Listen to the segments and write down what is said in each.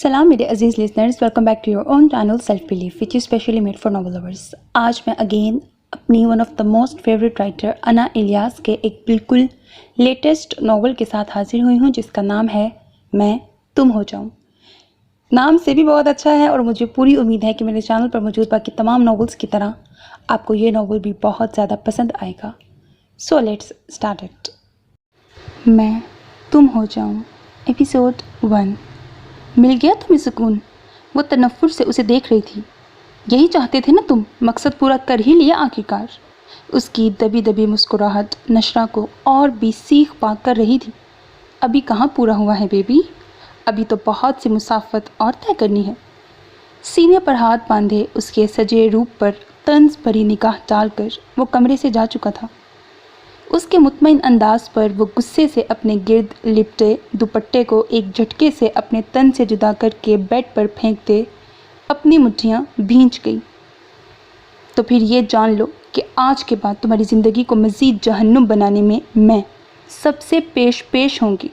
سلام میرے عزیز listeners, welcome back to your own channel self belief which is especially made for novel lovers. آج میں again اپنی one of the most favourite writer Ana Ilyas کے ایک بالکل لیٹسٹ ناول کے ساتھ حاضر ہوئی ہوں جس کا نام ہے میں تم ہو جاؤں۔ نام سے بھی بہت اچھا ہے اور مجھے پوری امید ہے کہ میرے چینل پر موجود باقی تمام ناولز کی طرح آپ کو یہ ناول بھی بہت زیادہ پسند آئے گا۔ So let's start it. میں تم ہو جاؤں، ایپیسوڈ 1۔ مل گیا تمہیں سکون؟ وہ تنفر سے اسے دیکھ رہی تھی۔ یہی چاہتے تھے نا تم، مقصد پورا کر ہی لیا آخرکار۔ اس کی دبی دبی مسکراہٹ نشرہ کو اور بھی سیخ پا کر رہی تھی۔ ابھی کہاں پورا ہوا ہے بیبی، ابھی تو بہت سی مسافت اور طے کرنی ہے۔ سینے پر ہاتھ باندھے اس کے سجے روپ پر طنز بھری نگاہ ڈال کر وہ کمرے سے جا چکا تھا۔ اس کے مطمئن انداز پر وہ غصے سے اپنے گرد لپٹے دوپٹے کو ایک جھٹکے سے اپنے تن سے جدا کر کے بیڈ پر پھینکتے اپنی مٹھیاں بھینچ گئی۔ تو پھر یہ جان لو کہ آج کے بعد تمہاری زندگی کو مزید جہنم بنانے میں سب سے پیش ہوں گی۔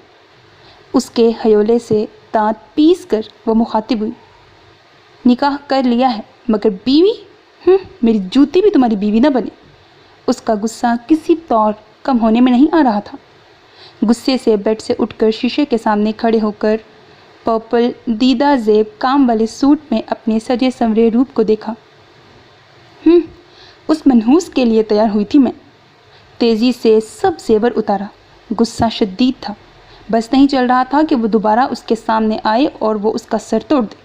اس کے ہیولے سے دانت پیس کر وہ مخاطب ہوئی۔ نکاح کر لیا ہے مگر بیوی؟ میری جوتی بھی تمہاری بیوی نہ بنے۔ اس کا غصہ کسی طور کم ہونے میں نہیں آ رہا تھا۔ غصے سے بیڈ سے اٹھ کر شیشے کے سامنے کھڑے ہو کر پرپل دیدہ زیب کام والے سوٹ میں اپنے سجے سنورے روپ کو دیکھا۔ اس منحوس کے لیے تیار ہوئی تھی میں۔ تیزی سے سب زیور اتارا۔ غصہ شدید تھا، بس نہیں چل رہا تھا کہ وہ دوبارہ اس کے سامنے آئے اور وہ اس کا سر توڑ دے۔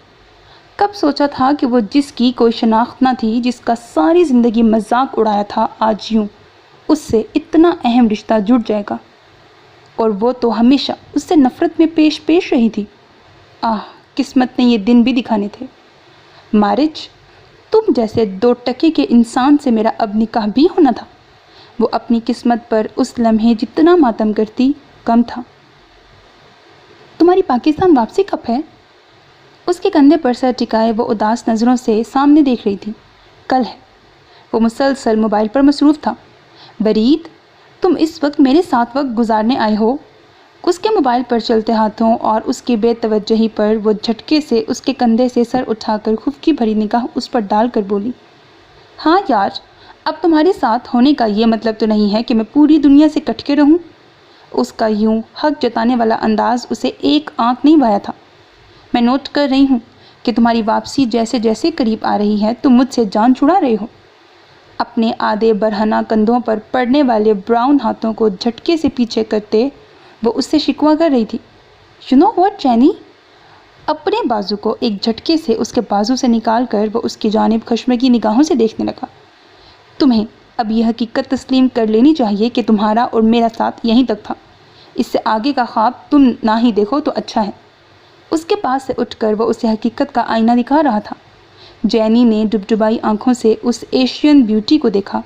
کب سوچا تھا کہ وہ جس کی کوئی شناخت نہ تھی، جس کا ساری زندگی مذاق اڑایا تھا، آج یوں اس سے اتنا اہم رشتہ جڑ جائے گا، اور وہ تو ہمیشہ اس سے نفرت میں پیش رہی تھی۔ قسمت نے یہ دن بھی دکھانے تھے۔ مارج، تم جیسے 2 ٹکے کے انسان سے میرا اب نکاح بھی ہونا تھا۔ وہ اپنی قسمت پر اس لمحے جتنا ماتم کرتی کم تھا۔ تمہاری پاکستان واپسی کب ہے؟ اس کے کندھے پر سر ٹکائے وہ اداس نظروں سے سامنے دیکھ رہی تھی۔ کل ہے۔ وہ مسلسل موبائل پر مصروف تھا۔ برید، تم اس وقت میرے ساتھ وقت گزارنے آئے ہو؟ اس کے موبائل پر چلتے ہاتھوں اور اس کی بے توجہی پر وہ جھٹکے سے اس کے کندھے سے سر اٹھا کر خفکی بھری نگاہ اس پر ڈال کر بولی، ہاں یار، اب تمہارے ساتھ ہونے کا یہ مطلب تو نہیں ہے کہ میں پوری دنیا سے کٹ کے رہوں۔ اس کا یوں حق جتانے والا انداز اسے ایک آنکھ نہیں بھایا تھا۔ میں نوٹ کر رہی ہوں کہ تمہاری واپسی جیسے جیسے قریب آ رہی ہے تم مجھ سے جان چھڑا رہے ہو۔ اپنے آدھے برہنہ کندھوں پر پڑنے والے براؤن ہاتھوں کو جھٹکے سے پیچھے کرتے وہ اس سے شکوہ کر رہی تھی۔ یو نو واٹ جینی؟ اپنے بازو کو ایک جھٹکے سے اس کے بازو سے نکال کر وہ اس کی جانب خشمگی نگاہوں سے دیکھنے لگا۔ تمہیں اب یہ حقیقت تسلیم کر لینی چاہیے کہ تمہارا اور میرا ساتھ یہیں تک تھا۔ اس سے آگے کا خواب تم نہ ہی دیکھو تو اچھا ہے۔ اس کے پاس سے اٹھ کر وہ اسے حقیقت کا آئینہ دکھا رہا تھا۔ جینی نے ڈبڈبائی آنکھوں سے اس ایشین بیوٹی کو دیکھا۔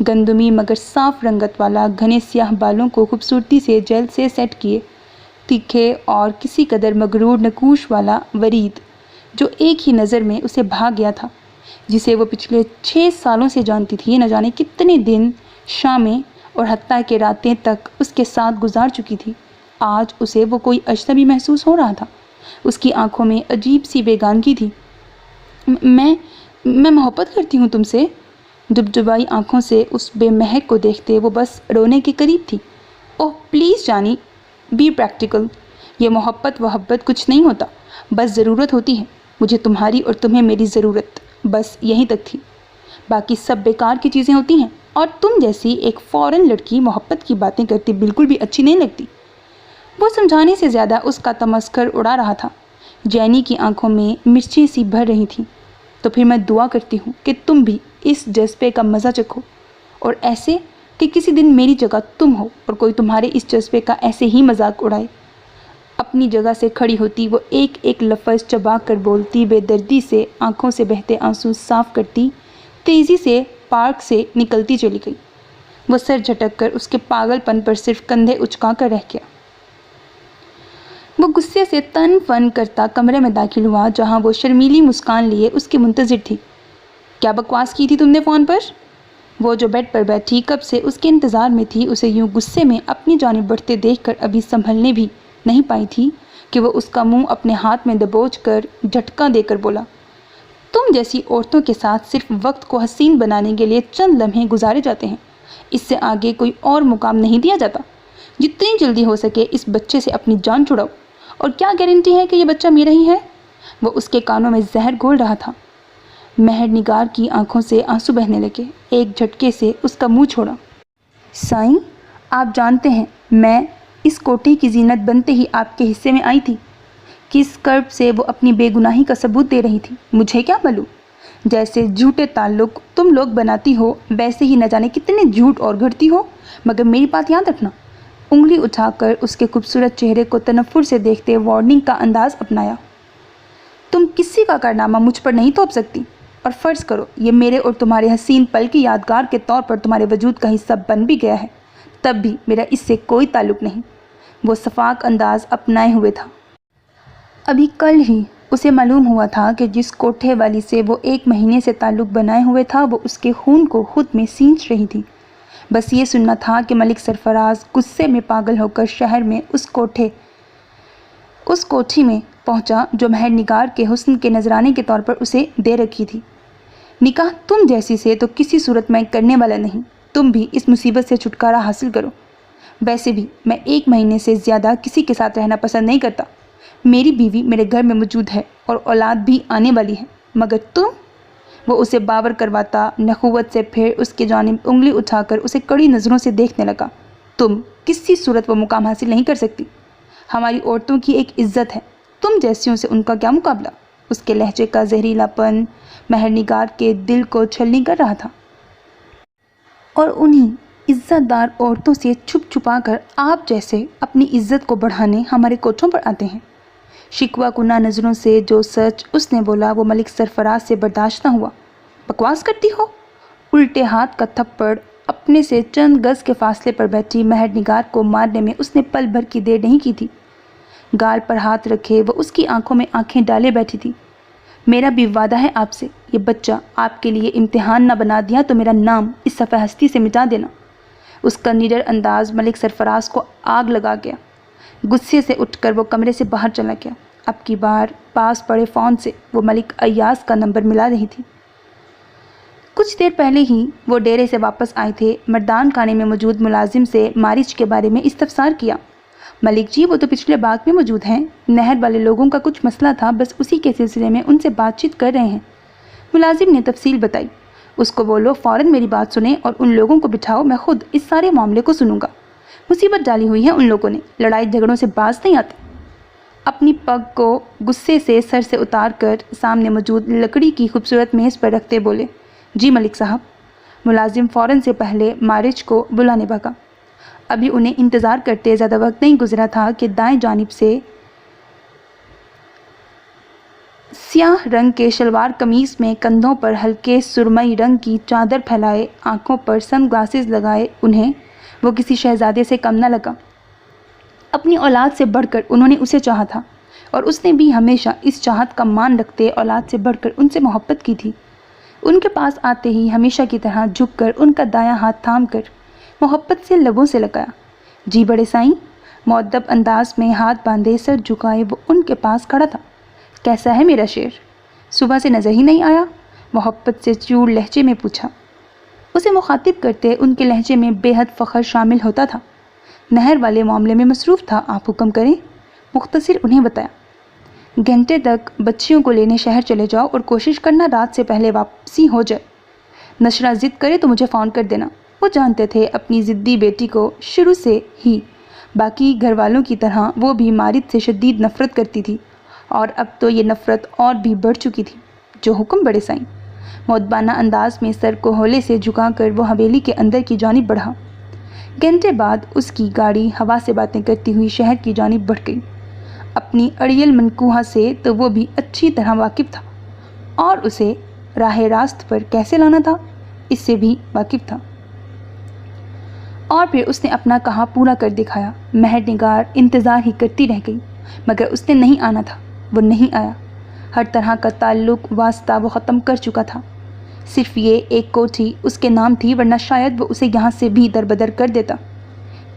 گندمی مگر صاف رنگت والا گھنے سیاہ بالوں کو خوبصورتی سے جیل سے سیٹ کیے، تیکھے اور کسی قدر مغرور نقوش والا ورید جو ایک ہی نظر میں اسے بھا گیا تھا، جسے وہ پچھلے 6 سالوں سے جانتی تھی، نہ جانے کتنے دن، شامیں اور حتیٰ کہ راتیں تک اس کے ساتھ گزار چکی تھی۔ آج اسے وہ کوئی اجنبی محسوس ہو رہا تھا۔ اس کی آنکھوں میں عجیب سی بیگانگی تھی۔ میں محبت کرتی ہوں تم سے۔ ڈبڈبائی آنکھوں سے اس بے مہک کو دیکھتے وہ بس رونے کے قریب تھی۔ اوہ پلیز جانی، بی پریکٹیکل۔ یہ محبت کچھ نہیں ہوتا، بس ضرورت ہوتی ہے۔ مجھے تمہاری اور تمہیں میری ضرورت بس یہیں تک تھی۔ باقی سب بیکار کی چیزیں ہوتی ہیں، اور تم جیسی ایک فورن لڑکی محبت کی باتیں کرتی بالکل بھی اچھی نہیں لگتی۔ وہ سمجھانے سے زیادہ اس کا تمسخر اڑا رہا تھا۔ جینی کی آنکھوں میں مرچیں سی بھر رہی تھیں۔ تو پھر میں دعا کرتی ہوں کہ تم بھی اس جذبے کا مزہ چکھو، اور ایسے کہ کسی دن میری جگہ تم ہو اور کوئی تمہارے اس جذبے کا ایسے ہی مذاق اڑائے۔ اپنی جگہ سے کھڑی ہوتی وہ ایک ایک لفظ چبا کر بولتی، بے دردی سے آنکھوں سے بہتے آنسو صاف کرتی، تیزی سے پارک سے نکلتی چلی گئی۔ وہ سر جھٹک کر اس کے پاگل پن پر صرف کندھے اچکا کر رہ گیا۔ وہ غصے سے تن فن کرتا کمرے میں داخل ہوا جہاں وہ شرمیلی مسکان لیے اس کی منتظر تھی۔ کیا بکواس کی تھی تم نے فون پر؟ وہ جو بیڈ پر بیٹھی کب سے اس کے انتظار میں تھی، اسے یوں غصے میں اپنی جانب بڑھتے دیکھ کر ابھی سنبھلنے بھی نہیں پائی تھی کہ وہ اس کا منہ اپنے ہاتھ میں دبوچ کر جھٹکا دے کر بولا، تم جیسی عورتوں کے ساتھ صرف وقت کو حسین بنانے کے لیے چند لمحے گزارے جاتے ہیں، اس سے آگے کوئی اور مقام نہیں دیا جاتا۔ جتنی جلدی ہو سکے اس بچے سے اپنی جان چھڑاؤ، اور کیا گارنٹی ہے کہ یہ بچہ میرا ہی ہے؟ وہ اس کے کانوں میں زہر گھول رہا تھا۔ مہر نگار کی آنکھوں سے آنسو بہنے لگے، ایک جھٹکے سے اس کا منہ چھوڑا۔ سائیں، آپ جانتے ہیں میں اس کوٹھی کی زینت بنتے ہی آپ کے حصے میں آئی تھی۔ کس کرب سے وہ اپنی بے گناہی کا ثبوت دے رہی تھی مجھے کیا معلوم؟ جیسے جھوٹے تعلق تم لوگ بناتی ہو ویسے ہی نہ جانے کتنے جھوٹ اور گھڑتی ہو، مگر میری بات یاد رکھنا۔ انگلی اٹھا کر اس کے خوبصورت چہرے کو تنفر سے دیکھتے وارننگ کا انداز اپنایا۔ تم کسی کا کارنامہ مجھ پر نہیں توپ سکتی، اور فرض کرو یہ میرے اور تمہارے حسین پل کی یادگار کے طور پر تمہارے وجود کا حصہ بن بھی گیا ہے، تب بھی میرا اس سے کوئی تعلق نہیں۔ وہ شفاق انداز اپنائے ہوئے تھا۔ ابھی کل ہی اسے معلوم ہوا تھا کہ جس کوٹھے والی سے وہ 1 مہینے سے تعلق بنائے ہوئے تھا وہ اس کے خون کو خود میں سینچ رہی تھی۔ بس یہ سننا تھا کہ ملک سرفراز غصے میں پاگل ہو کر شہر میں اس کوٹھی میں پہنچا جو مہر نگار کے حسن کے نذرانے کے طور پر اسے دے رکھی تھی۔ نکاح تم جیسی سے تو کسی صورت میں کرنے والا نہیں، تم بھی اس مصیبت سے چھٹکارا حاصل کرو۔ ویسے بھی میں 1 مہینے سے زیادہ کسی کے ساتھ رہنا پسند نہیں کرتا۔ میری بیوی میرے گھر میں موجود ہے اور اولاد بھی آنے والی ہے، مگر تم؟ وہ اسے باور کرواتا نخوت سے پھر اس کی جانب انگلی اٹھا کر اسے کڑی نظروں سے دیکھنے لگا۔ تم کسی صورت وہ مقام حاصل نہیں کر سکتی۔ ہماری عورتوں کی ایک عزت ہے، تم جیسیوں سے ان کا کیا مقابلہ؟ اس کے لہجے کا زہریلا پن مہر نگار کے دل کو چھلنی کر رہا تھا۔ اور انہی عزت دار عورتوں سے چھپ چھپا کر آپ جیسے اپنی عزت کو بڑھانے ہمارے کوٹھوں پر آتے ہیں۔ شکوہ کنہ نظروں سے جو سچ اس نے بولا وہ ملک سرفراز سے برداشت نہ ہوا۔ بکواس کرتی ہو؟ الٹے ہاتھ کا تھپڑ اپنے سے چند گز کے فاصلے پر بیٹھی مہر نگار کو مارنے میں اس نے پل بھر کی دیر نہیں کی تھی۔ گال پر ہاتھ رکھے وہ اس کی آنکھوں میں آنکھیں ڈالے بیٹھی تھی۔ میرا بھی وعدہ ہے آپ سے، یہ بچہ آپ کے لیے امتحان نہ بنا دیا تو میرا نام اس صفحہ ہستی سے مٹا دینا۔ اس کا نڈر انداز ملک سرفراز کو آگ لگا گیا۔ غصے سے اٹھ کر وہ کمرے سے باہر چلا گیا۔ اب کی بار پاس پڑے فون سے وہ ملک ایاز کا نمبر ملا رہی تھی۔ کچھ دیر پہلے ہی وہ ڈیرے سے واپس آئے تھے۔ مردان خانے میں موجود ملازم سے مارچ کے بارے میں استفسار کیا۔ ملک جی وہ تو پچھلے باغ میں موجود ہیں، نہر والے لوگوں کا کچھ مسئلہ تھا، بس اسی کے سلسلے میں ان سے بات چیت کر رہے ہیں۔ ملازم نے تفصیل بتائی۔ اس کو بولو فوراً میری بات سنیں اور ان لوگوں کو بٹھاؤ، میں خود اس سارے معاملے کو سنوں گا۔ مصیبت ڈالی ہوئی ہے ان لوگوں نے، لڑائی جھگڑوں سے باز نہیں آتے۔ اپنی پگ کو غصے سے سر سے اتار کر سامنے موجود لکڑی کی خوبصورت میز پر رکھتے بولے، جی ملک صاحب۔ ملازم فوراً سے پہلے مارچ کو بلانے بھاگا۔ ابھی انہیں انتظار کرتے زیادہ وقت نہیں گزرا تھا کہ دائیں جانب سے سیاہ رنگ کے شلوار قمیص میں کندھوں پر ہلکے سرمئی رنگ کی چادر پھیلائے، آنکھوں پر سن گلاسز لگائے انہیں وہ کسی شہزادے سے کم نہ لگا۔ اپنی اولاد سے بڑھ کر انہوں نے اسے چاہا تھا، اور اس نے بھی ہمیشہ اس چاہت کا مان رکھتے اولاد سے بڑھ کر ان سے محبت کی تھی۔ ان کے پاس آتے ہی ہمیشہ کی طرح جھک کر ان کا دایاں ہاتھ تھام کر محبت سے لبوں سے لگایا، جی بڑے سائیں۔ مؤدب انداز میں ہاتھ باندھے سر جھکائے وہ ان کے پاس کھڑا تھا۔ کیسا ہے میرا شیر؟ صبح سے نظر ہی نہیں آیا؟ محبت سے چور لہجے میں پوچھا۔ اسے مخاطب کرتے ان کے لہجے میں بے حد فخر شامل ہوتا تھا۔ نہر والے معاملے میں مصروف تھا، آپ حکم کریں۔ مختصر انہیں بتایا، گھنٹے تک بچیوں کو لینے شہر چلے جاؤ اور کوشش کرنا رات سے پہلے واپسی ہو جائے۔ نشرہ ضد کرے تو مجھے فون کر دینا۔ وہ جانتے تھے اپنی ضدی بیٹی کو شروع سے ہی باقی گھر والوں کی طرح وہ بھی مارد سے شدید نفرت کرتی تھی، اور اب تو یہ نفرت اور بھی بڑھ چکی تھی۔ جو حکم بڑے سائیں۔ مؤدبانہ انداز میں سر کو ہولے سے جھکا کر وہ حویلی کے اندر کی جانب بڑھا۔ گھنٹے بعد اس کی گاڑی ہوا سے باتیں کرتی ہوئی شہر کی جانب بڑھ گئی۔ اپنی اڑیل منقوہہ سے تو وہ بھی اچھی طرح واقف تھا، اور اسے راہ راست پر کیسے لانا تھا اس سے بھی واقف تھا۔ اور پھر اس نے اپنا کہا پورا کر دکھایا۔ مہر نگار انتظار ہی کرتی رہ گئی، مگر اس نے نہیں آنا تھا، وہ نہیں آیا۔ ہر طرح کا تعلق واسطہ وہ ختم کر چکا تھا۔ صرف یہ ایک کوٹھی اس کے نام تھی، ورنہ شاید وہ اسے یہاں سے بھی دربدر کر دیتا۔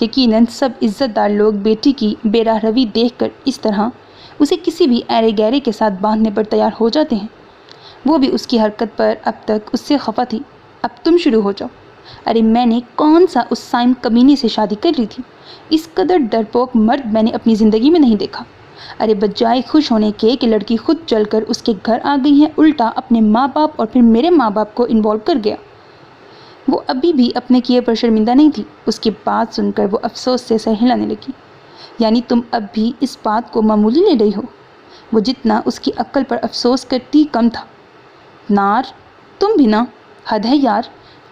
یقیناً سب عزت دار لوگ بیٹی کی بے راہ روی دیکھ کر اس طرح اسے کسی بھی ایرے گیرے کے ساتھ باندھنے پر تیار ہو جاتے ہیں۔ وہ بھی اس کی حرکت پر اب تک اس سے خفا تھی۔ اب تم شروع ہو جاؤ۔ ارے میں نے کون سا اس سائم کمینے سے شادی کر لی تھی؟ اس قدر ڈرپوک مرد میں نے اپنی زندگی میں نہیں دیکھا۔ ارے بجائے خوش ہونے کے کہ لڑکی خود چل کر اس کے گھر آ گئی ہے، الٹا اپنے ماں باپ اور پھر میرے ماں باپ کو انوالو کر گیا۔ وہ ابھی بھی اپنے کیے پر شرمندہ نہیں تھی۔ اس کی بات سن کر وہ افسوس سے سر ہلانے لگی۔ یعنی تم اب بھی اس بات کو معمولی لے رہی ہو؟ وہ جتنا اس کی عقل پر افسوس کرتی کم تھا۔ نار، تم بھی نا، حد ہے یار،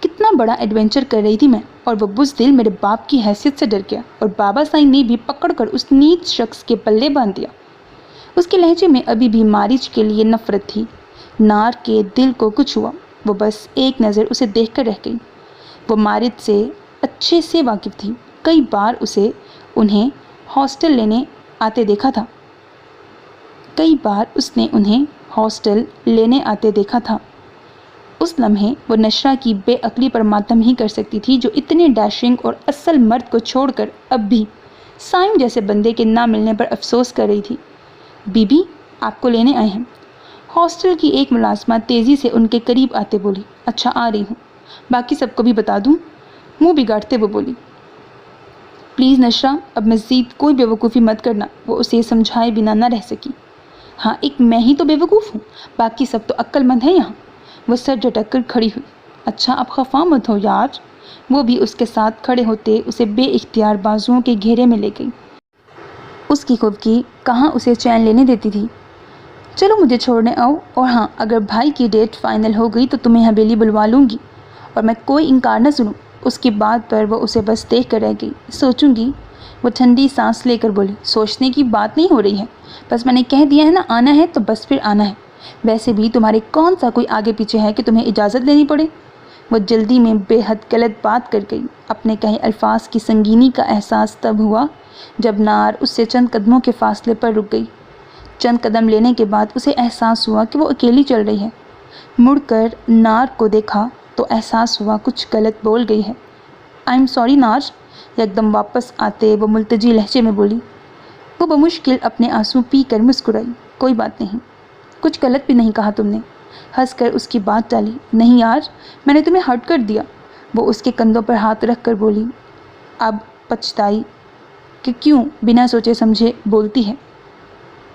کتنا بڑا ایڈونچر کر رہی تھی میں، اور وہ بزدل میرے باپ کی حیثیت سے ڈر گیا اور بابا سائیں نے بھی پکڑ کر اس نیچ شخص کے پلے باندھ دیا۔ اس کے لہجے میں ابھی بھی مارچ کے لیے نفرت تھی۔ نار کے دل کو کچھ ہوا۔ وہ بس ایک نظر اسے دیکھ کر رہ گئی۔ وہ مارچ سے اچھے سے واقف تھی۔ کئی بار اسے انہیں ہاسٹل لینے آتے دیکھا تھا۔ اس لمحے وہ نشرہ کی بے عقلی پر ماتم ہی کر سکتی تھی، جو اتنے ڈیشنگ اور اصل مرد کو چھوڑ کر اب بھی سائم جیسے بندے کے نہ ملنے پر افسوس کر رہی تھی۔ بی بی، آپ کو لینے آئے ہیں۔ ہاسٹل کی ایک ملازمہ تیزی سے ان کے قریب آتے بولی۔ اچھا، آ رہی ہوں۔ باقی سب کو بھی بتا دوں؟ منہ بگاڑتے وہ بولی۔ پلیز نشرہ، اب مزید کوئی بیوقوفی مت کرنا۔ وہ اسے سمجھائے بنا نہ رہ سکی۔ ہاں، ایک میں ہی تو بیوقوف ہوں، باقی سب تو عقل مند ہیں یہاں۔ وہ سر جھٹک کر کھڑی ہوئی۔ اچھا، اب خفا مت ہو یار۔ وہ بھی اس کے ساتھ کھڑے ہوتے اسے بے اختیار بازوؤں کے گھیرے میں لے گئی۔ اس کی خودکی کہاں اسے چین لینے دیتی تھی۔ چلو مجھے چھوڑنے آؤ، اور ہاں، اگر بھائی کی ڈیٹ فائنل ہو گئی تو تمہیں حویلی بلوا لوں گی، اور میں کوئی انکار نہ سنوں۔ اس کی بات پر وہ اسے بس دیکھ کر رہ گئی۔ سوچوں گی، وہ ٹھنڈی سانس لے کر بولی۔ سوچنے کی بات نہیں ہو رہی ہے، بس میں نے کہہ دیا ہے نا، آنا ہے تو بس پھر آنا ہے۔ ویسے بھی تمہارے کون سا کوئی آگے پیچھے ہے کہ تمہیں اجازت لینی پڑے؟ وہ جلدی میں بے حد غلط بات کر گئی۔ اپنے کہے الفاظ کی سنگینی کا احساس تب ہوا جب نار اس سے چند قدموں کے فاصلے پر رک گئی۔ چند قدم لینے کے بعد اسے احساس ہوا کہ وہ اکیلی چل رہی ہے۔ مڑ کر نار کو دیکھا تو احساس ہوا کچھ غلط بول گئی ہے۔ آئی ایم سوری نار، یکدم واپس آتے وہ ملتجی لہجے میں بولی۔ وہ بمشکل اپنے آنسو پی کر مسکرائی۔ کوئی بات نہیں، کچھ غلط بھی نہیں کہا تم نے۔ ہنس کر اس کی بات ٹالی۔ نہیں یار، میں نے تمہیں ہرٹ کر دیا۔ وہ اس کے کندھوں پر ہاتھ رکھ کر بولی۔ اب پچھتائی کہ کیوں بنا سوچے سمجھے بولتی ہے۔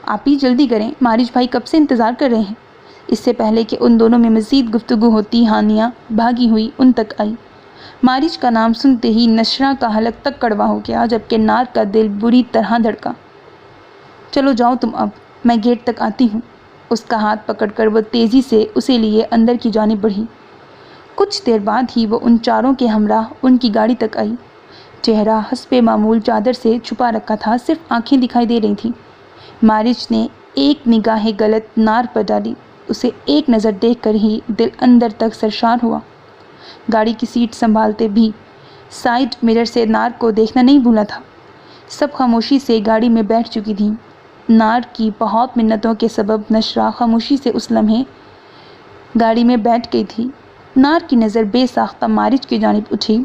آپ ہی جلدی کریں، مارچ بھائی کب سے انتظار کر رہے ہیں۔ اس سے پہلے کہ ان دونوں میں مزید گفتگو ہوتی، ہانیہ بھاگی ہوئی ان تک آئی۔ مارچ کا نام سنتے ہی نشرہ کا حلق تک کڑوا ہو گیا، جبکہ نار کا دل بری طرح دھڑکا۔ چلو جاؤ تم اب، میں گیٹ تک آتی ہوں۔ اس کا ہاتھ پکڑ کر وہ تیزی سے اسے لیے اندر کی جانب بڑھی۔ کچھ دیر بعد ہی وہ ان چاروں کے ہمراہ ان کی گاڑی تک آئی۔ چہرہ حسب معمول چادر سے چھپا رکھا تھا، صرف آنکھیں دکھائی دے رہی تھیں۔ مارچ نے ایک نگاہ غلط نار پر ڈالی۔ اسے ایک نظر دیکھ کر ہی دل اندر تک سرشار ہوا۔ گاڑی کی سیٹ سنبھالتے بھی سائیڈ مرر سے نار کو دیکھنا نہیں بھولا تھا۔ سب خاموشی سے گاڑی میں بیٹھ چکی تھیں۔ نار کی بہت منتوں کے سبب نشرہ خاموشی سے اس لمحے گاڑی میں بیٹھ گئی تھی۔ نار کی نظر بے ساختہ مارچ کی جانب اٹھی۔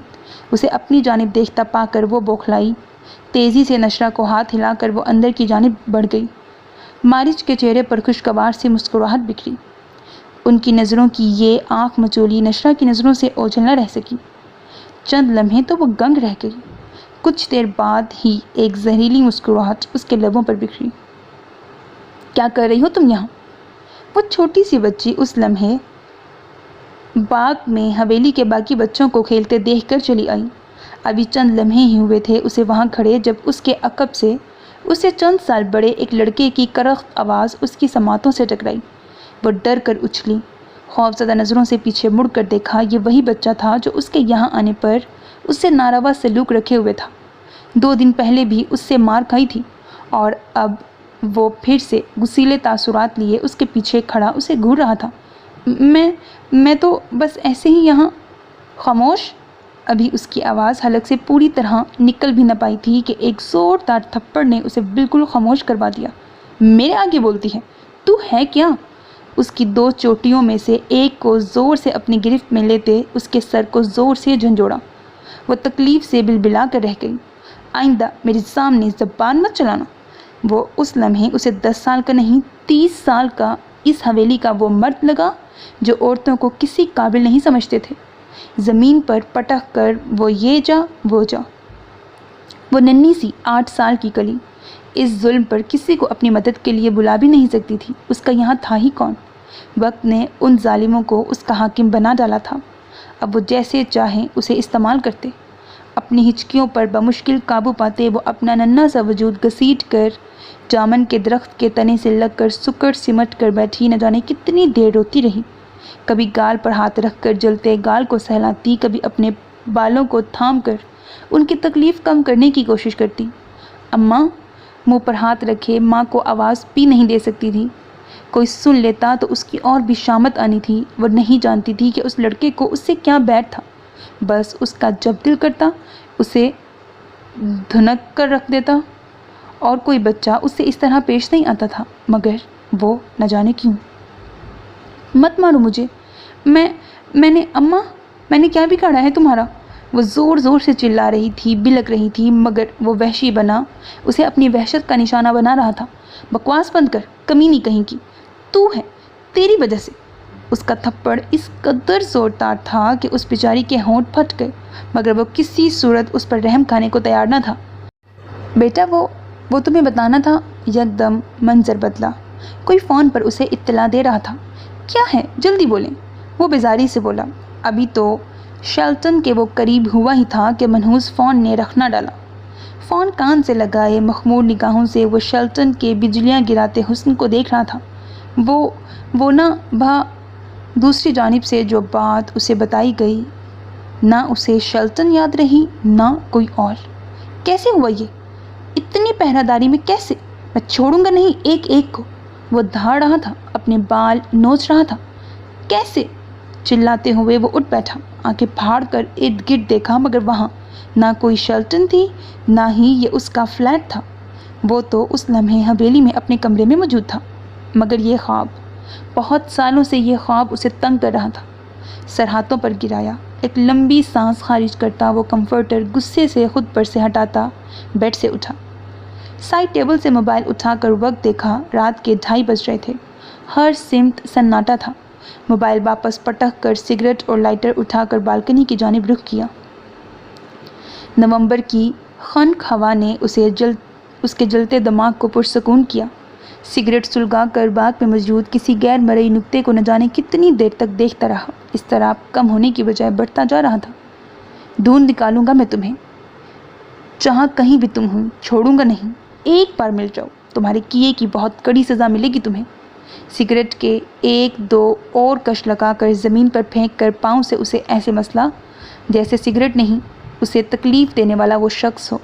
اسے اپنی جانب دیکھتا پا کر وہ بوکھلائی۔ تیزی سے نشرہ کو ہاتھ ہلا کر وہ اندر کی جانب بڑھ گئی۔ مارچ کے چہرے پر خوشگوار سی مسکراہٹ بکھری۔ ان کی نظروں کی یہ آنکھ مچولی نشرہ کی نظروں سے اوجھل نہ رہ سکی۔ چند لمحے تو وہ گنگ رہ گئی۔ کچھ دیر بعد ہی ایک زہریلی مسکراہٹ اس کے لبوں پر بکھری۔ کیا کر رہی ہو تم یہاں؟ وہ چھوٹی سی بچی اس لمحے باغ میں حویلی کے باقی بچوں کو کھیلتے دیکھ کر چلی آئی۔ ابھی چند لمحے ہی ہوئے تھے اسے وہاں کھڑے جب اس کے عقب سے اس سے چند سال بڑے ایک لڑکے کی کرخت آواز اس کی سماعتوں سے ٹکرائی۔ وہ ڈر کر اچھلی۔ خوفزدہ نظروں سے پیچھے مڑ کر دیکھا، یہ وہی بچہ تھا جو اس کے یہاں آنے پر اس سے ناروا سلوک رکھے ہوئے تھا۔ 2 دن پہلے بھی اس سے مار کھائی تھی، اور اب وہ پھر سے غصیلے تاثرات لیے اس کے پیچھے کھڑا اسے گھور رہا تھا۔ میں تو بس ایسے ہی یہاں۔ خاموش! ابھی اس کی آواز حلق سے پوری طرح نکل بھی نہ پائی تھی کہ ایک زوردار تھپڑ نے اسے بالکل خاموش کروا دیا۔ میرے آگے بولتی ہے؟ تو ہے کیا؟ اس کی 2 چوٹیوں میں سے ایک کو زور سے اپنی گرفت میں لیتے اس کے سر کو زور سے جھنجھوڑا۔ وہ تکلیف سے بلبلا کر رہ گئی۔ آئندہ میرے سامنے زبان مت چلانا۔ وہ اس لمحے اسے 10 سال کا نہیں 30 سال کا اس حویلی کا وہ مرد لگا جو عورتوں کو کسی قابل نہیں سمجھتے تھے۔ زمین پر پٹک کر وہ یہ جا وہ جا۔ وہ ننھی سی 8 سال کی کلی اس ظلم پر کسی کو اپنی مدد کے لیے بلا بھی نہیں سکتی تھی۔ اس کا یہاں تھا ہی کون؟ وقت نے ان ظالموں کو اس کا حاکم بنا ڈالا تھا۔ اب وہ جیسے چاہیں اسے استعمال کرتے۔ اپنی ہچکیوں پر بمشکل قابو پاتے وہ اپنا ننھا سا وجود گھسیٹ کر جامن کے درخت کے تنے سے لگ کر سکڑ سمٹ کر بیٹھی نہ جانے کتنی دیر روتی رہی۔ کبھی گال پر ہاتھ رکھ کر جلتے گال کو سہلاتی، کبھی اپنے بالوں کو تھام کر ان کی تکلیف کم کرنے کی کوشش کرتی۔ اماں منہ پر ہاتھ رکھے ماں کو آواز بھی نہیں دے سکتی تھی۔ کوئی سن لیتا تو اس کی اور بھی شامت آنی تھی۔ وہ نہیں جانتی تھی کہ اس لڑکے کو اس سے کیا بیٹ تھا، بس اس کا جب دل کرتا اسے دھنک کر رکھ دیتا، اور کوئی بچہ اس سے اس طرح پیش نہیں آتا تھا، مگر وہ نہ جانے کیوں۔ مت مارو مجھے، میں نے اماں میں نے کیا بگاڑا ہے تمہارا؟ وہ زور زور سے چلا رہی تھی، بلک رہی تھی، مگر وہ وحشی بنا اسے اپنی وحشت کا نشانہ بنا رہا تھا۔ بکواس بند کر، کمینی کہیں کی، تو ہے، تیری وجہ سے۔ اس کا تھپڑ اس قدر زوردار تھا کہ اس بیچاری کے ہونٹ پھٹ گئے، مگر وہ کسی صورت اس پر رحم کھانے کو تیار نہ تھا۔ بیٹا وہ تمہیں بتانا تھا۔ یک دم منظر بدلا، کوئی فون پر اسے اطلاع دے رہا تھا۔ کیا ہے، جلدی بولیں، وہ بیزاری سے بولا۔ ابھی تو شیلٹن کے وہ قریب ہوا ہی تھا کہ منحوس فون نے رکھ نہ ڈالا۔ فون کان سے لگائے مخمور نگاہوں سے وہ شیلٹن کے بجلیاں گراتے حسن کو دیکھ رہا تھا۔ وہ نہ دوسری جانب سے جو بات اسے بتائی گئی، نہ اسے شیلٹن یاد رہی نہ کوئی اور۔ کیسے ہوا یہ؟ اتنی پہرہ داری میں کیسے؟ میں چھوڑوں گا نہیں ایک ایک کو۔ وہ دھاڑ رہا تھا، اپنے بال نوچ رہا تھا۔ کیسے؟ چلاتے ہوئے وہ اٹھ بیٹھا، آنکھیں پھاڑ کر ارد گرد دیکھا، مگر وہاں نہ کوئی شیلٹن تھی نہ ہی یہ اس کا فلیٹ تھا۔ وہ تو اس لمحے حویلی میں اپنے کمرے میں موجود تھا، مگر یہ خواب، بہت سالوں سے یہ خواب اسے تنگ کر رہا تھا۔ سر ہاتھوں پر گرایا، ایک لمبی سانس خارج کرتا وہ کمفرٹر غصے سے خود پر سے ہٹاتا بیڈ سے اٹھا۔ سائڈ ٹیبل سے موبائل اٹھا کر وقت دیکھا، رات کے 2:30 بج رہے تھے۔ ہر سمت سناٹا تھا۔ موبائل واپس پٹک کر سگریٹ اور لائٹر اٹھا کر بالکنی کی جانب رخ کیا۔ نومبر کی خنک ہوا نے اس کے جلتے دماغ کو پرسکون کیا۔ سگریٹ سلگا کر باغ میں موجود کسی غیر مرئی نقطے کو نہ جانے کتنی دیر تک دیکھتا رہا۔ اضطراب کم ہونے کی بجائے بڑھتا جا رہا تھا۔ ڈھونڈ نکالوں گا میں تمہیں، جہاں کہیں بھی تم ہوں، چھوڑوں گا نہیں۔ ایک بار مل جاؤ، تمہارے کیے کی بہت کڑی سزا ملے گی تمہیں۔ سگریٹ کے 1-2 اور کش لگا کر زمین پر پھینک کر پاؤں سے اسے ایسے مسلا جیسے سگریٹ نہیں اسے تکلیف دینے والا وہ شخص ہو۔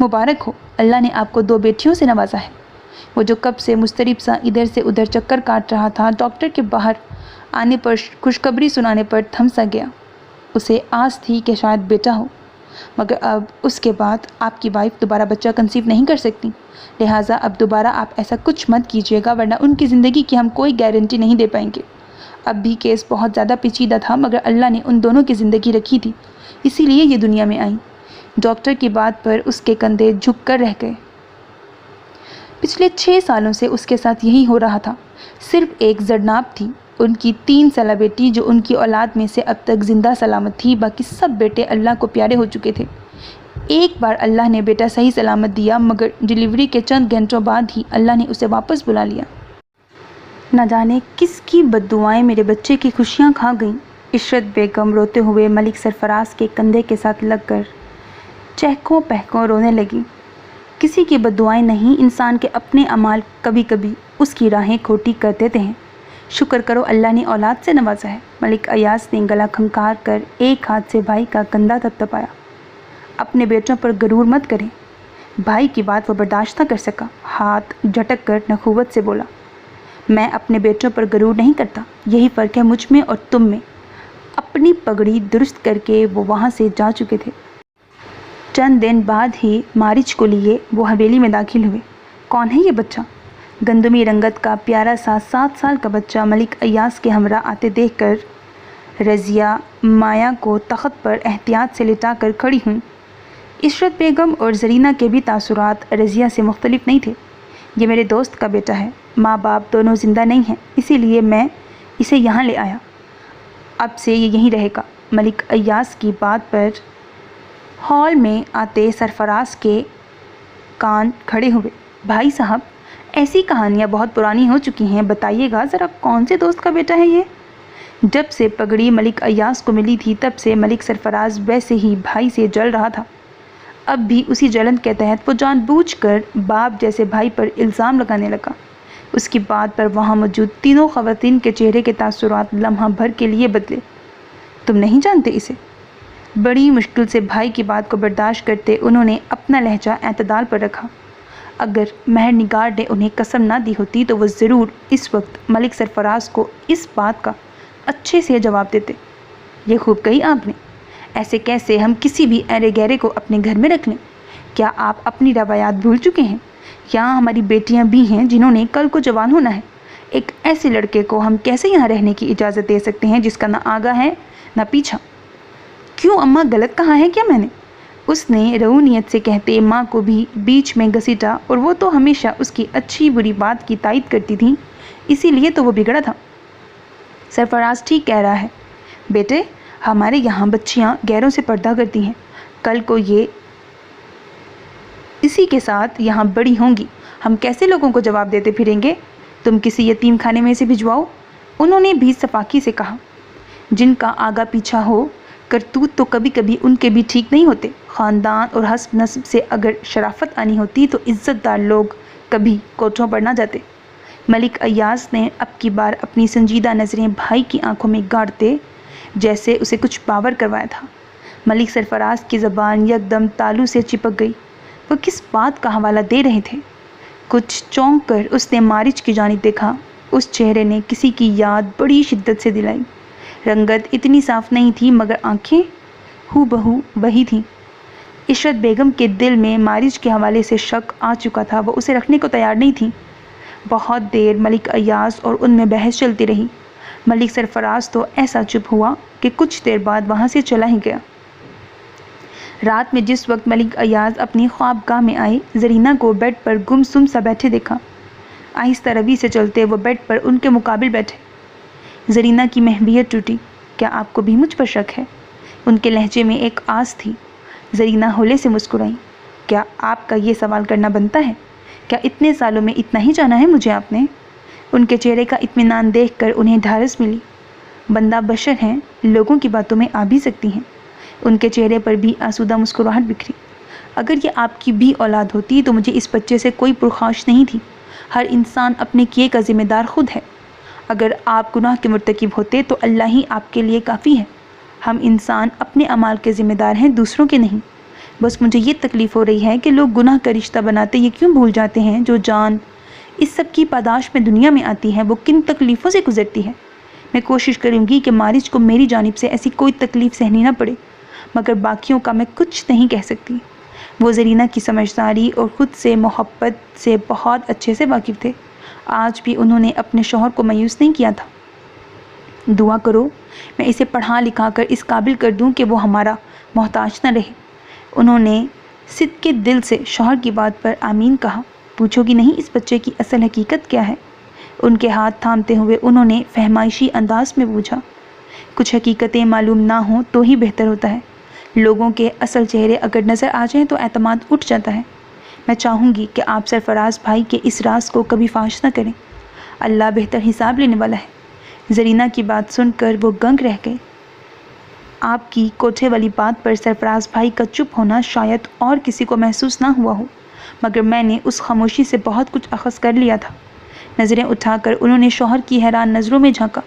مبارک ہو، اللہ نے آپ کو 2 بیٹیوں سے نوازا ہے۔ وہ جو کب سے مضطرب سا ادھر سے ادھر چکر کاٹ رہا تھا، ڈاکٹر کے باہر آنے پر خوشخبری سنانے پر تھم سا گیا۔ اسے آس تھی کہ شاید بیٹا ہو، مگر اب اس کے بعد آپ کی وائف دوبارہ بچہ کنسیو نہیں کر سکتی، لہٰذا اب دوبارہ آپ ایسا کچھ مت کیجیے گا، ورنہ ان کی زندگی کی ہم کوئی گارنٹی نہیں دے پائیں گے۔ اب بھی کیس بہت زیادہ پیچیدہ تھا، مگر اللہ نے ان دونوں کی زندگی رکھی تھی، اسی لیے یہ دنیا میں آئیں۔ ڈاکٹر کی بات پر اس کے کندھے جھک کر رہ گئے۔ پچھلے 6 سالوں سے اس کے ساتھ یہی ہو رہا تھا۔ صرف ایک زرناب تھی، ان کی 3 سالہ بیٹی، جو ان کی اولاد میں سے اب تک زندہ سلامت تھی، باقی سب بیٹے اللہ کو پیارے ہو چکے تھے۔ ایک بار اللہ نے بیٹا صحیح سلامت دیا، مگر ڈیلیوری کے چند گھنٹوں بعد ہی اللہ نے اسے واپس بلا لیا۔ نہ جانے کس کی بددعائیں میرے بچے کی خوشیاں کھا گئیں۔ عشرت بیگم روتے ہوئے ملک سرفراز کے کندھے کے ساتھ لگ کر چہکوں پہکوں رونے لگی۔ کسی کی بددعائیں نہیں، انسان کے اپنے اعمال کبھی کبھی اس کی راہیں کھوٹی کر دیتے ہیں۔ شکر کرو اللہ نے اولاد سے نوازا ہے۔ ملک ایاز نے گلا کھنکار کر ایک ہاتھ سے بھائی کا کندھا تھپتھپایا۔ اپنے بیٹوں پر غرور مت کریں۔ بھائی کی بات وہ برداشت نہ کر سکا، ہاتھ جھٹک کر نخوت سے بولا، میں اپنے بیٹوں پر غرور نہیں کرتا، یہی فرق ہے مجھ میں اور تم میں۔ اپنی پگڑی درست کر کے وہ وہاں سے جا چکے تھے۔ چند دن بعد ہی مارچ کو لیے وہ حویلی میں داخل ہوئے۔ کون ہے یہ بچہ؟ گندمی رنگت کا پیارا سا 7 سال کا بچہ ملک ایاز کے ہمراہ آتے دیکھ کر رضیہ مایا کو تخت پر احتیاط سے لٹا کر کھڑی ہوئی۔ عشرت بیگم اور زرینہ کے بھی تاثرات رضیہ سے مختلف نہیں تھے۔ یہ میرے دوست کا بیٹا ہے، ماں باپ دونوں زندہ نہیں ہیں، اسی لیے میں اسے یہاں لے آیا، اب سے یہ یہیں رہے گا۔ ملک ایاز کی بات پر ہال میں آتے سرفراز کے کان کھڑے ہوئے۔ بھائی صاحب، ایسی کہانیاں بہت پرانی ہو چکی ہیں، بتائیے گا ذرا کون سے دوست کا بیٹا ہے یہ؟ جب سے پگڑی ملک ایاز کو ملی تھی تب سے ملک سرفراز ویسے ہی بھائی سے جل رہا تھا۔ اب بھی اسی جلن کے تحت وہ جان بوجھ کر باپ جیسے بھائی پر الزام لگانے لگا۔ اس کی بات پر وہاں موجود تینوں خواتین کے چہرے کے تاثرات لمحہ بھر کے لیے بدلے۔ تم نہیں جانتے اسے؟ بڑی مشکل سے بھائی کی بات کو برداشت کرتے انہوں نے اپنا لہجہ اعتدال پر رکھا۔ اگر مہر نگار نے انہیں قسم نہ دی ہوتی تو وہ ضرور اس وقت ملک سرفراز کو اس بات کا اچھے سے جواب دیتے۔ یہ خوب کہی آپ نے، ایسے کیسے ہم کسی بھی ایرے گہرے کو اپنے گھر میں رکھ لیں؟ کیا آپ اپنی روایات بھول چکے ہیں؟ یہاں ہماری بیٹیاں بھی ہیں جنہوں نے کل کو جوان ہونا ہے۔ ایک ایسے لڑکے کو ہم کیسے یہاں رہنے کی اجازت دے سکتے ہیں جس کا نہ آگا ہے نہ پیچھا؟ کیوں اماں، غلط کہا ہے کیا میں نے؟ اس نے رعونیت سے کہتے ماں کو بھی بیچ میں گھسیٹا، اور وہ تو ہمیشہ اس کی اچھی بری بات کی تائید کرتی تھی، اسی لیے تو وہ بگڑا تھا۔ سرفراز ٹھیک کہہ رہا ہے بیٹے، ہمارے یہاں بچیاں غیروں سے پردہ کرتی ہیں، کل کو یہ اسی کے ساتھ یہاں بڑی ہوں گی، ہم کیسے لوگوں کو جواب دیتے پھریں گے؟ تم کسی یتیم خانے میں سے بھجواؤ، انہوں نے بھی صفاقی سے کہا۔ جن کا آگا پیچھا ہو کرتوت تو کبھی کبھی ان کے بھی ٹھیک نہیں ہوتے۔ خاندان اور حسب نسب سے اگر شرافت آنی ہوتی تو عزت دار لوگ کبھی کوٹھوں پر نہ جاتے۔ ملک ایاز نے اب کی بار اپنی سنجیدہ نظریں بھائی کی آنکھوں میں گاڑتے جیسے اسے کچھ باور کروایا تھا۔ ملک سرفراز کی زبان یکدم تالو سے چپک گئی۔ وہ کس بات کا حوالہ دے رہے تھے؟ کچھ چونک کر اس نے مارچ کی جانب دیکھا۔ اس چہرے نے کسی کی یاد بڑی شدت سے دلائی۔ رنگت اتنی صاف نہیں تھی مگر آنکھیں ہو بہو وہی تھیں۔ عشرت بیگم کے دل میں مارچ کے حوالے سے شک آ چکا تھا، وہ اسے رکھنے کو تیار نہیں تھی۔ بہت دیر ملک ایاز اور ان میں بحث چلتی رہی۔ ملک سرفراز تو ایسا چپ ہوا کہ کچھ دیر بعد وہاں سے چلا ہی گیا۔ رات میں جس وقت ملک ایاز اپنی خوابگاہ میں آئے، زرینہ کو بیڈ پر گم سم سا بیٹھے دیکھا۔ آہستہ روی سے چلتے وہ بیڈ پر ان کے مقابل بیٹھے۔ زرینہ کی محبیت ٹوٹی۔ کیا آپ کو بھی مجھ پر شک ہے؟ ان کے لہجے میں ایک آس تھی۔ زرینہ ہولے سے مسکرائیں۔ کیا آپ کا یہ سوال کرنا بنتا ہے؟ کیا اتنے سالوں میں اتنا ہی جانا ہے مجھے آپ نے؟ ان کے چہرے کا اطمینان دیکھ کر انہیں ڈھارس ملی۔ بندہ بشر ہیں، لوگوں کی باتوں میں آ بھی سکتی ہیں۔ ان کے چہرے پر بھی آسودہ مسکراہٹ بکھری۔ اگر یہ آپ کی بھی اولاد ہوتی تو مجھے اس بچے سے کوئی پرخاش نہیں تھی۔ ہر انسان اپنے کیے کا ذمہ دار خود ہے۔ اگر آپ گناہ کے مرتکب ہوتے تو اللہ ہی آپ کے لیے کافی ہے۔ ہم انسان اپنے اعمال کے ذمہ دار ہیں، دوسروں کے نہیں۔ بس مجھے یہ تکلیف ہو رہی ہے کہ لوگ گناہ کا رشتہ بناتے یہ کیوں بھول جاتے ہیں جو جان اس سب کی پاداش میں دنیا میں آتی ہے وہ کن تکلیفوں سے گزرتی ہے۔ میں کوشش کروں گی کہ مارچ کو میری جانب سے ایسی کوئی تکلیف سہنی نہ پڑے، مگر باقیوں کا میں کچھ نہیں کہہ سکتی۔ وہ زرینہ کی سمجھداری اور خود سے محبت سے بہت اچھے سے واقف تھے۔ آج بھی انہوں نے اپنے شوہر کو مایوس نہیں کیا تھا۔ دعا کرو میں اسے پڑھا لکھا کر اس قابل کر دوں کہ وہ ہمارا محتاج نہ رہے۔ انہوں نے صدقے دل سے شوہر کی بات پر آمین کہا۔ پوچھو گی نہیں اس بچے کی اصل حقیقت کیا ہے؟ ان کے ہاتھ تھامتے ہوئے انہوں نے فہمائشی انداز میں پوچھا۔ کچھ حقیقتیں معلوم نہ ہوں تو ہی بہتر ہوتا ہے۔ لوگوں کے اصل چہرے اگر نظر آ جائیں تو اعتماد اٹھ جاتا ہے۔ میں چاہوں گی کہ آپ سرفراز بھائی کے اس راز کو کبھی فاش نہ کریں۔ اللہ بہتر حساب لینے والا ہے۔ زرینہ کی بات سن کر وہ دنگ رہ گئے۔ آپ کی کوٹھے والی بات پر سرفراز بھائی کا چپ ہونا شاید اور کسی کو محسوس نہ ہوا ہو، مگر میں نے اس خاموشی سے بہت کچھ اخذ کر لیا تھا۔ نظریں اٹھا کر انہوں نے شوہر کی حیران نظروں میں جھانکا۔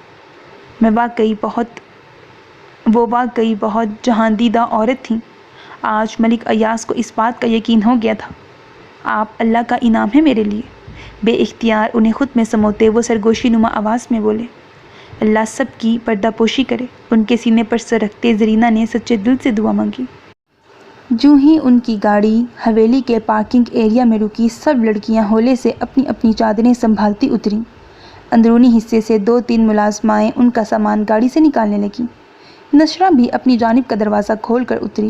وہ واقعی بہت جہاندیدہ عورت تھیں۔ آج ملک ایاز کو اس بات کا یقین ہو گیا تھا۔ آپ اللہ کا انعام ہے میرے لیے۔ بے اختیار انہیں خود میں سموتے وہ سرگوشی نما آواز میں بولے۔ اللہ سب کی پردہ پوشی کرے۔ ان کے سینے پر سر رکھتے زرینہ نے سچے دل سے دعا مانگی۔ جو ہی ان کی گاڑی حویلی کے پارکنگ ایریا میں رکی، سب لڑکیاں ہولے سے اپنی اپنی چادریں سنبھالتی اتریں۔ اندرونی حصے سے 2-3 ملازمائیں ان کا سامان گاڑی سے نکالنے لگیں۔ نشرہ بھی اپنی جانب کا دروازہ کھول کر اتری۔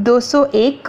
201,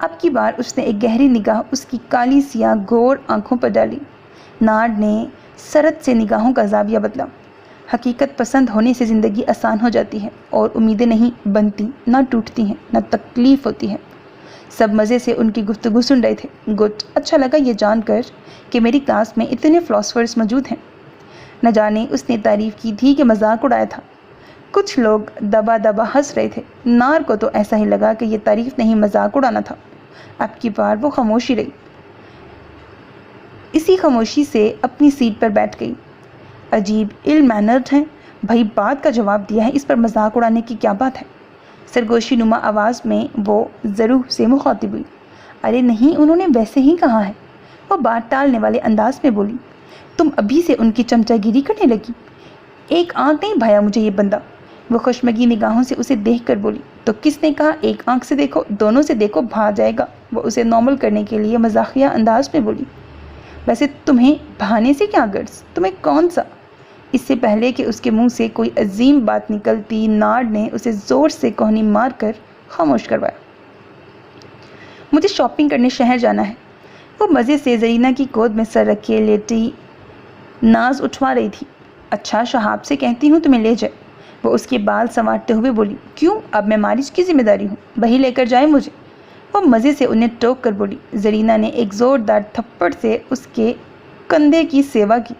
اب کی بار اس نے ایک گہری نگاہ اس کی کالی سیاہ گور آنکھوں پر ڈالی۔ ناڈ نے سرد سے نگاہوں کا زاویہ بدلا۔ حقیقت پسند ہونے سے زندگی آسان ہو جاتی ہے اور امیدیں نہیں بنتی، نہ ٹوٹتی ہیں، نہ تکلیف ہوتی ہے۔ سب مزے سے ان کی گفتگو سن رہے تھے۔ گڈ، اچھا لگا یہ جان کر کہ میری کلاس میں اتنے فلاسفرز موجود ہیں۔ نہ جانے اس نے تعریف کی تھی کہ مذاق اڑایا تھا۔ کچھ لوگ دبا دبا ہنس رہے تھے۔ نار کو تو ایسا ہی لگا کہ یہ تعریف نہیں، مذاق اڑانا تھا۔ اب کی بار وہ خاموشی رہی، اسی خاموشی سے اپنی سیٹ پر بیٹھ گئی۔ عجیب ایل مینرڈ ہیں بھائی، بات کا جواب دیا ہے، اس پر مذاق اڑانے کی کیا بات ہے؟ سرگوشی نما آواز میں وہ ضرور سے مخاطب ہوئی۔ ارے نہیں، انہوں نے ویسے ہی کہا ہے، وہ بات ٹالنے والے انداز میں بولی۔ تم ابھی سے ان کی چمچہ گیری کرنے لگی؟ ایک آنکھ نہیں بھایا مجھے یہ بندہ، وہ خشمگی نگاہوں سے اسے دیکھ کر بولی۔ تو کس نے کہا ایک آنکھ سے دیکھو؟ دونوں سے دیکھو، بھا جائے گا، وہ اسے نارمل کرنے کے لیے مزاحیہ انداز میں بولی۔ ویسے تمہیں بہانے سے کیا غرض؟ تمہیں کون سا؟ اس سے پہلے کہ اس کے منہ سے کوئی عظیم بات نکلتی، ناڈ نے اسے زور سے کوہنی مار کر خاموش کروایا۔ مجھے شاپنگ کرنے شہر جانا ہے۔ وہ مزے سے زرینہ کی گود میں سر رکھے لیٹی ناز اٹھوا رہی تھی۔ اچھا، شہاب سے کہتی ہوں تمہیں لے جائے، وہ اس کے بال سنوارتے ہوئے بولی۔ کیوں؟ اب میں مارج کی ذمہ داری ہوں، وہی لے کر جائے مجھے، وہ مزے سے انہیں ٹوک کر بولی۔ زرینہ نے ایک زوردار تھپڑ سے اس کے کندھے کی سیوا کی۔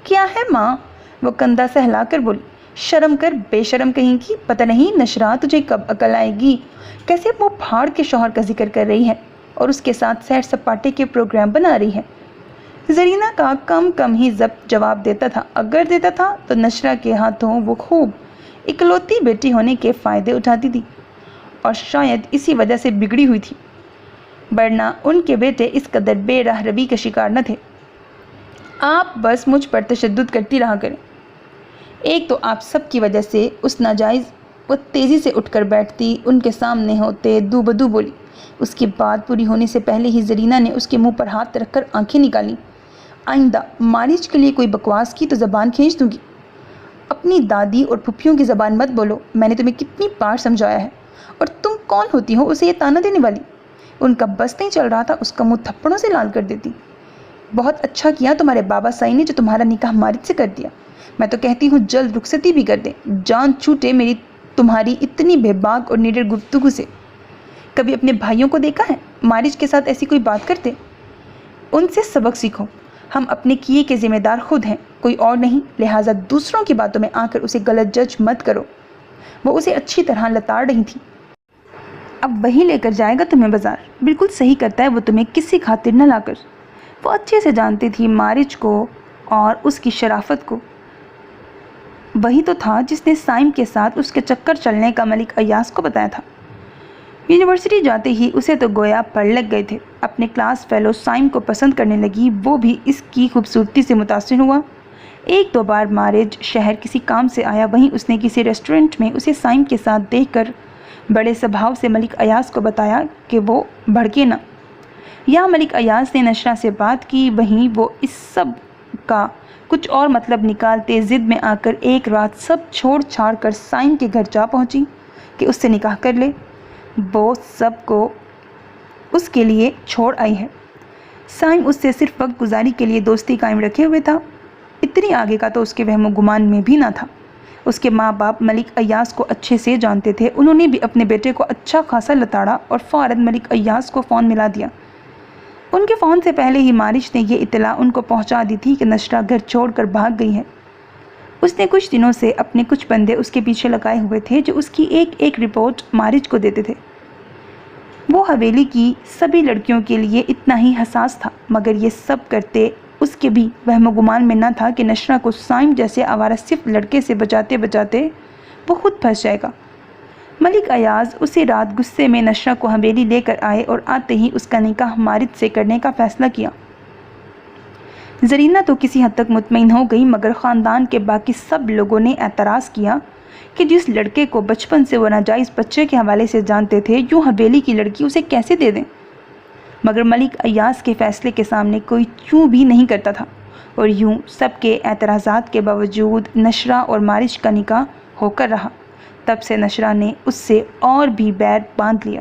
کیا ہے ماں؟ وہ کندھا سہلا کر بولی۔ شرم کر، بے شرم کہیں کی، پتہ نہیں نشرا تجھے کب عقل آئے گی، کیسے منہ پھاڑ کے شوہر کا ذکر کر رہی ہے اور اس کے ساتھ سیر سپاٹے کے پروگرام بنا رہی ہے۔ زرینہ کا کم ہی ضبط جواب دیتا تھا، اگر دیتا تھا تو نشرا کے ہاتھوں وہ خوب اکلوتی بیٹی ہونے کے فائدے اٹھاتی تھی اور شاید اسی وجہ سے بگڑی ہوئی تھی، ورنہ ان کے بیٹے اس قدر بے راہ روی کا شکار نہ تھے۔ آپ بس مجھ پر تشدد کرتی رہا کریں۔ ایک تو آپ سب کی وجہ سے اس ناجائز، وہ تیزی سے اٹھ کر بیٹھتی، ان کے سامنے ہوتے دو بدو بولی۔ اس کی بات پوری ہونے سے پہلے ہی زرینہ نے اس کے منہ پر ہاتھ رکھ کر آنکھیں نکالیں۔ آئندہ مارج کے لیے کوئی بکواس کی تو زبان کھینچ دوں گی۔ اپنی دادی اور پھپھیوں کی زبان مت بولو، میں نے تمہیں کتنی بار سمجھایا ہے، اور تم کون ہوتی ہو اسے یہ تانا دینے والی؟ ان کا بس نہیں چل رہا تھا، اس کا منہ تھپڑوں سے لال کر دیتی۔ بہت اچھا کیا تمہارے بابا سائی نے جو تمہارا نکاح مارج سے کر دیا، میں تو کہتی ہوں جلد رخصتی بھی کر دیں، جان چھوٹے میری تمہاری اتنی بے باک اور نڈر گفتگو سے۔ کبھی اپنے بھائیوں کو دیکھا ہے مارج کے ساتھ ایسی کوئی بات کرتے؟ ان سے سبق سیکھو، ہم اپنے کیے کے ذمہ دار خود ہیں، کوئی اور نہیں، لہٰذا دوسروں کی باتوں میں آ کر اسے غلط جج مت کرو۔ وہ اسے اچھی طرح لتاڑ رہی تھی۔ اب وہی لے کر جائے گا تمہیں بازار، بالکل صحیح کرتا ہے وہ تمہیں کسی خاطر نہ لا کر۔ وہ اچھے سے جانتی تھی مارج کو اور اس کی شرافت کو، وہی تو تھا جس نے سائم کے ساتھ اس کے چکر چلنے کا ملک ایاز کو بتایا تھا۔ یونیورسٹی جاتے ہی اسے تو گویا پڑ لگ گئے تھے، اپنے کلاس فیلو سائم کو پسند کرنے لگی، وہ بھی اس کی خوبصورتی سے متاثر ہوا۔ ایک دو بار مارج شہر کسی کام سے آیا، وہیں اس نے کسی ریسٹورنٹ میں اسے سائم کے ساتھ دیکھ کر بڑے سبھاؤ سے ملک ایاز کو بتایا کہ وہ بھڑکے نہ۔ یا ملک ایاز نے نشرا سے بات کی، وہیں وہ اس سب کا کچھ اور مطلب نکالتے ضد میں آ کر ایک رات سب چھوڑ چھاڑ کر سائم کے گھر جا پہنچی کہ اس سے نکاح کر لے۔ وہ سب کو اس کے لیے چھوڑ آئی ہے۔ سائم اس سے صرف وقت گزاری کے لیے دوستی قائم رکھے ہوئے تھا، اتنی آگے کا تو اس کے وہم و گمان میں بھی نہ تھا۔ اس کے ماں باپ ملک ایاز کو اچھے سے جانتے تھے، انہوں نے بھی اپنے بیٹے کو اچھا خاصا لتاڑا اور فوراً ملک ایاز کو فون ملا دیا۔ ان کے فون سے پہلے ہی مارج نے یہ اطلاع ان کو پہنچا دی تھی کہ نشرا گھر چھوڑ کر بھاگ گئی ہے۔ اس نے کچھ دنوں سے اپنے کچھ بندے اس کے پیچھے لگائے ہوئے تھے جو اس کی ایک ایک رپورٹ مارج کو دیتے تھے۔ وہ حویلی کی سبھی لڑکیوں کے لیے اتنا ہی حساس تھا، مگر یہ سب کرتے اس کے بھی وہم و گمان میں نہ تھا کہ نشرا کو سائم جیسے آوارہ صرف لڑکے سے بچاتے بچاتے وہ خود پھنس جائے گا۔ ملک ایاز اسی رات غصے میں نشرا کو حویلی لے کر آئے اور آتے ہی اس کا نکاح مارج سے کرنے کا فیصلہ کیا۔ زرینہ تو کسی حد تک مطمئن ہو گئی، مگر خاندان کے باقی سب لوگوں نے اعتراض کیا کہ جس لڑکے کو بچپن سے وہ ناجائز بچے کے حوالے سے جانتے تھے، یوں حویلی کی لڑکی اسے کیسے دے دیں؟ مگر ملک ایاز کے فیصلے کے سامنے کوئی چوں بھی نہیں کرتا تھا، اور یوں سب کے اعتراضات کے باوجود نشرا اور مارج کا نکاح ہو کر رہا۔ تب سے نشرا نے اس سے اور بھی بیر باندھ لیا۔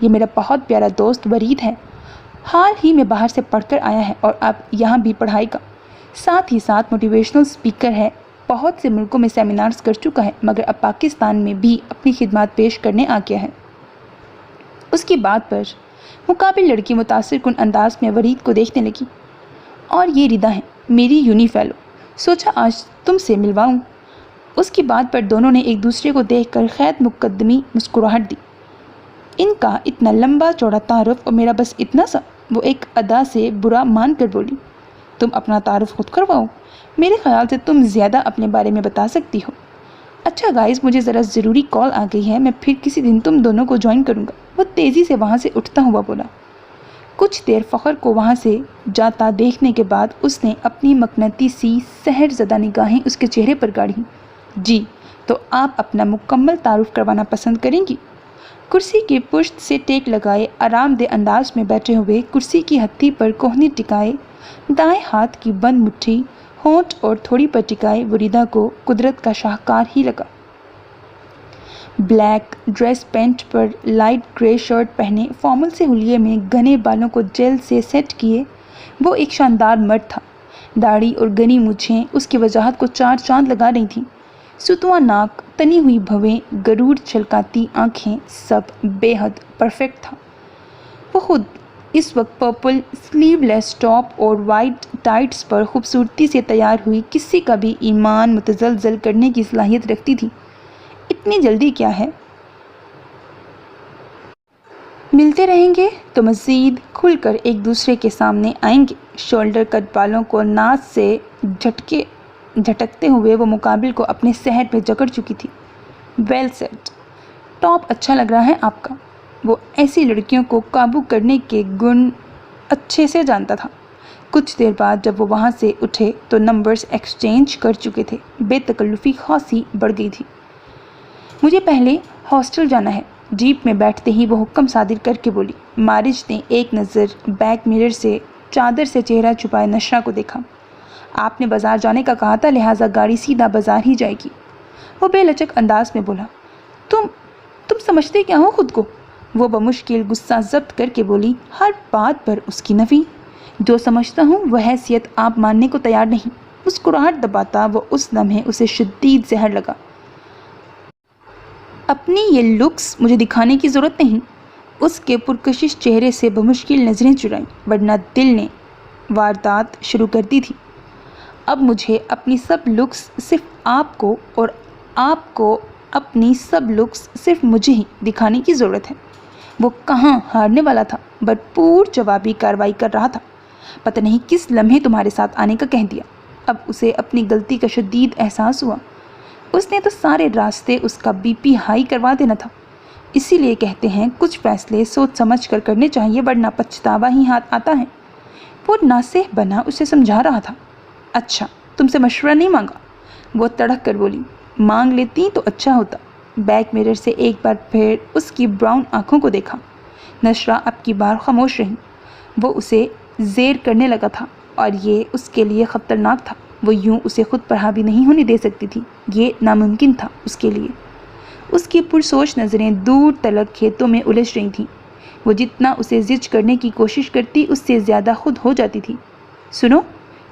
یہ میرا بہت پیارا دوست ورید ہے، حال ہی میں باہر سے پڑھ کر آیا ہے اور اب یہاں بھی پڑھائی کا، ساتھ ہی ساتھ موٹیویشنل اسپیکر ہے، بہت سے ملکوں میں سیمینارز کر چکا ہے، مگر اب پاکستان میں بھی اپنی خدمات پیش کرنے آ گیا ہے۔ اس کی بات پر مقابل لڑکی متاثر کن انداز میں ورید کو دیکھنے لگی۔ اور یہ ردا ہے، میری یونی فیلو، سوچا آج تم سے ملواؤں۔ اس کی بات پر دونوں نے ایک دوسرے کو دیکھ کر خیر مقدمی مسکراہٹ دی۔ ان کا اتنا لمبا چوڑا تعارف اور میرا بس اتنا سا، وہ ایک ادا سے برا مان کر بولی۔ تم اپنا تعارف خود کرواؤ، میرے خیال سے تم زیادہ اپنے بارے میں بتا سکتی ہو۔ اچھا گائز، مجھے ذرا ضروری کال آ گئی ہے، میں پھر کسی دن تم دونوں کو جوائن کروں گا، وہ تیزی سے وہاں سے اٹھتا ہوا بولا۔ کچھ دیر فخر کو وہاں سے جاتا دیکھنے کے بعد اس نے اپنی مقناطیسی سحر زدہ نگاہیں اس کے چہرے پر گاڑی۔ جی، تو آپ اپنا مکمل تعارف کروانا پسند کریں گی؟ کرسی کی پشت سے ٹیک لگائے آرام دہ انداز میں بیٹھے ہوئے، کرسی کی ہتھی پر کوہنی ٹکائے، دائیں ہاتھ کی بند مٹھی ہونٹ اور تھوڑی پر ٹکائے، وریدہ کو قدرت کا شاہکار ہی لگا۔ بلیک ڈریس پینٹ پر لائٹ گرے شرٹ پہنے، فارمل سے حلیے میں گھنے بالوں کو جیل سے سیٹ کیے وہ ایک شاندار مرد تھا۔ داڑھی اور گھنی مونچھیں اس کی وجاہت کو چار چاند لگا رہی تھیں۔ ستواں ناک، تنی ہوئی بھویں، غرور چھلکاتی آنکھیں، سب بے حد پرفیکٹ تھا۔ وہ خود اس وقت پرپل سلیو لیس ٹاپ اور وائٹ ٹائٹس پر خوبصورتی سے تیار ہوئی کسی کا بھی ایمان متزلزل کرنے کی صلاحیت رکھتی تھی۔ اتنی جلدی کیا ہے؟ ملتے رہیں گے تو مزید کھل کر ایک دوسرے کے سامنے آئیں گے۔ شولڈر کٹ بالوں کو ناز سے جھٹکتے ہوئے وہ مقابل کو اپنے سحر پہ جکڑ چکی تھی۔ ویل سیٹ، ٹاپ اچھا لگ رہا ہے آپ کا۔ وہ ایسی لڑکیوں کو قابو کرنے کے گن اچھے سے جانتا تھا۔ کچھ دیر بعد جب وہ وہاں سے اٹھے تو نمبرز ایکسچینج کر چکے تھے، بے تکلفی خاصی بڑھ گئی تھی۔ مجھے پہلے ہاسٹل جانا ہے، جیپ میں بیٹھتے ہی وہ حکم صادر کر کے بولی۔ مارج نے ایک نظر بیک مرر سے چادر سے چہرہ چھپائے نشرہ کو دیکھا۔ آپ نے بازار جانے کا کہا تھا، لہٰذا گاڑی سیدھا بازار ہی جائے گی، وہ بے لچک انداز میں بولا۔ تم سمجھتے کیا ہو خود کو؟ وہ بمشکل غصہ ضبط کر کے بولی۔ ہر بات پر اس کی نفی۔ جو سمجھتا ہوں وہ حیثیت آپ ماننے کو تیار نہیں۔ مسکراہٹ دباتا وہ اس لمحے اسے شدید زہر لگا۔ اپنی یہ لکس مجھے دکھانے کی ضرورت نہیں۔ اس کے پرکشش چہرے سے بمشکل نظریں چرائیں، ورنہ دل نے واردات شروع کر دی تھی۔ اب مجھے اپنی سب لکس صرف آپ کو اور آپ کو اپنی سب لکس صرف مجھے ہی دکھانے کی ضرورت ہے۔ وہ کہاں ہارنے والا تھا، بھرپور جوابی کارروائی کر رہا تھا۔ پتہ نہیں کس لمحے تمہارے ساتھ آنے کا کہہ دیا۔ اب اسے اپنی غلطی کا شدید احساس ہوا۔ اس نے تو سارے راستے اس کا بی پی ہائی کروا دینا تھا۔ اسی لیے کہتے ہیں کچھ فیصلے سوچ سمجھ کر کرنے چاہیے، ورنہ پچھتاوا ہی ہاتھ آتا ہے۔ وہ ناصح بنا اسے سمجھا رہا تھا۔ اچھا، تم سے مشورہ نہیں مانگا؟ وہ تڑک کر بولی۔ مانگ لیتی تو اچھا ہوتا۔ بیک مرر سے ایک بار پھر اس کی براؤن آنکھوں کو دیکھا۔ نشرہ اب کی بار خاموش رہی۔ وہ اسے زیر کرنے لگا تھا اور یہ اس کے لیے خطرناک تھا۔ وہ یوں اسے خود پر حاوی نہیں ہونے دے سکتی تھی، یہ ناممکن تھا اس کے لیے۔ اس کی پرسوچ نظریں دور تلک کھیتوں میں الجھ رہی تھیں۔ وہ جتنا اسے زج کرنے کی کوشش کرتی اس سے زیادہ خود ہو جاتی تھی۔ سنو،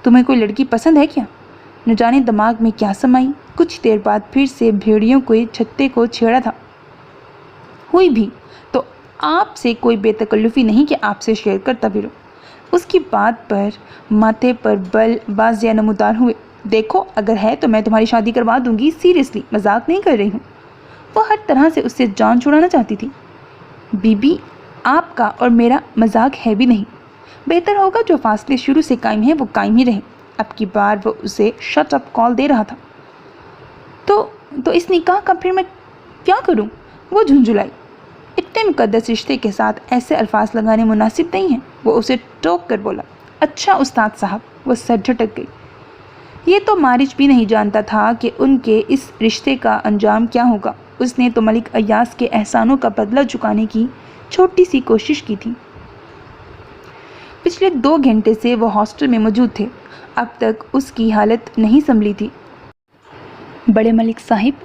تمہیں کوئی لڑکی پسند ہے کیا؟ نہ جانے دماغ میں کیا سمائی، کچھ دیر بعد پھر سے بھیڑیوں کو چھتے کو چھیڑا تھا۔ ہوئی بھی تو آپ سے کوئی بے تکلفی نہیں کہ آپ سے شیئر کرتا پھروں۔ اس کی بات پر ماتھے پر بل واضح نمودار ہوئے۔ دیکھو، اگر ہے تو میں تمہاری شادی کروا دوں گی، سیریسلی، مذاق نہیں کر رہی ہوں۔ وہ ہر طرح سے اس سے جان چھڑانا چاہتی تھی۔ بی بی، آپ کا اور میرا مذاق ہے بھی نہیں۔ بہتر ہوگا جو فاصلے شروع سے قائم ہیں وہ قائم ہی رہیں۔ اب کی بار وہ اسے شٹ اپ کال دے رہا تھا۔ تو اس نکاح کا پھر میں کیا کروں؟ وہ جھنجھلائی۔ اتنے مقدس رشتے کے ساتھ ایسے الفاظ لگانے مناسب نہیں ہیں، وہ اسے ٹوک کر بولا۔ اچھا استاد صاحب، وہ سر جھٹک گئی۔ یہ تو مارج بھی نہیں جانتا تھا کہ ان کے اس رشتے کا انجام کیا ہوگا۔ اس نے تو ملک ایاز کے احسانوں کا بدلہ چکانے کی چھوٹی سی کوشش کی تھی۔ پچھلے 2 گھنٹے سے وہ ہاسٹل میں موجود تھے، اب تک اس کی حالت نہیں سنبھلی تھی۔ بڑے ملک صاحب،